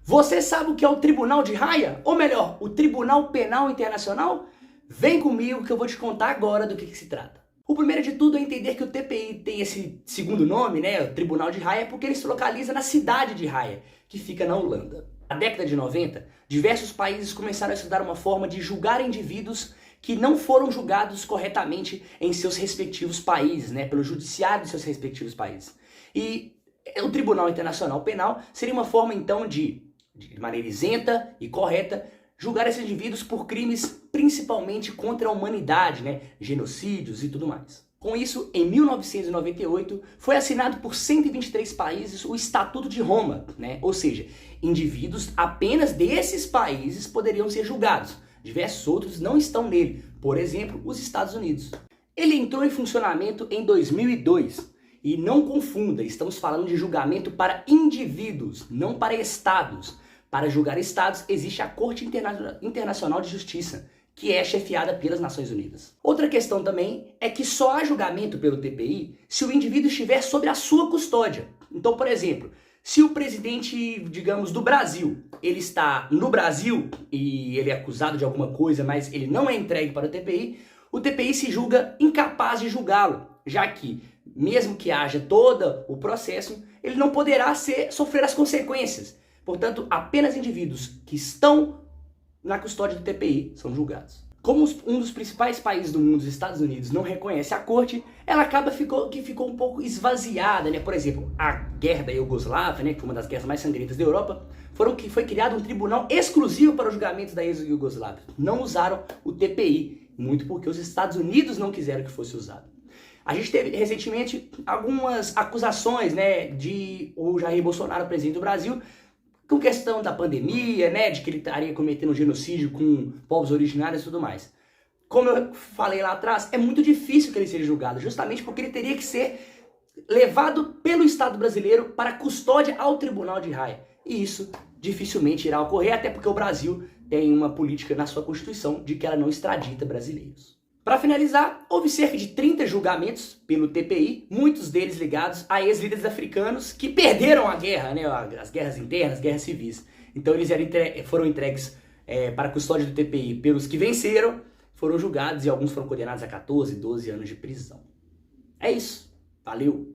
Você sabe o que é o Tribunal de Haia? Ou melhor, o Tribunal Penal Internacional? Vem comigo que eu vou te contar agora do que se trata. O primeiro de tudo é entender que o TPI tem esse segundo nome, né, o Tribunal de Haia, porque ele se localiza na cidade de Haia, que fica na Holanda. Na década de 90, diversos países começaram a estudar uma forma de julgar indivíduos que não foram julgados corretamente em seus respectivos países, né, pelo judiciário de seus respectivos países. E o Tribunal Internacional Penal seria uma forma, então, de maneira isenta e correta, julgar esses indivíduos por crimes principalmente contra a humanidade, né, genocídios e tudo mais. Com isso, em 1998, foi assinado por 123 países o Estatuto de Roma, né? Ou seja, indivíduos apenas desses países poderiam ser julgados. Diversos outros não estão nele, por exemplo, os Estados Unidos. Ele entrou em funcionamento em 2002. E não confunda, estamos falando de julgamento para indivíduos, não para estados. Para julgar estados, existe a Corte Internacional de Justiça, que é chefiada pelas Nações Unidas. Outra questão também é que só há julgamento pelo TPI se o indivíduo estiver sob a sua custódia. Então, por exemplo, se o presidente, digamos, do Brasil, ele está no Brasil e ele é acusado de alguma coisa, mas ele não é entregue para o TPI se julga incapaz de julgá-lo, já que, mesmo que haja todo o processo, ele não poderá sofrer as consequências. Portanto, apenas indivíduos que estão na custódia do TPI são julgados. Como um dos principais países do mundo, os Estados Unidos, não reconhece a corte, ela ficou um pouco esvaziada, né? Por exemplo, a guerra da Iugoslávia, né, que foi uma das guerras mais sangrentas da Europa, foi criado um tribunal exclusivo para o julgamento da ex-Iugoslávia. Não usaram o TPI, muito porque os Estados Unidos não quiseram que fosse usado. A gente teve recentemente algumas acusações, né, de o Jair Bolsonaro, presidente do Brasil, com questão da pandemia, né, de que ele estaria cometendo um genocídio com povos originários e tudo mais. Como eu falei lá atrás, é muito difícil que ele seja julgado, justamente porque ele teria que ser levado pelo Estado brasileiro para custódia ao Tribunal de Haia. E isso dificilmente irá ocorrer, até porque o Brasil tem uma política na sua Constituição de que ela não extradita brasileiros. Para finalizar, houve cerca de 30 julgamentos pelo TPI, muitos deles ligados a ex-líderes africanos que perderam a guerra, né, as guerras internas, guerras civis. Então eles foram entregues para a custódia do TPI pelos que venceram, foram julgados e alguns foram condenados a 14, 12 anos de prisão. É isso. Valeu!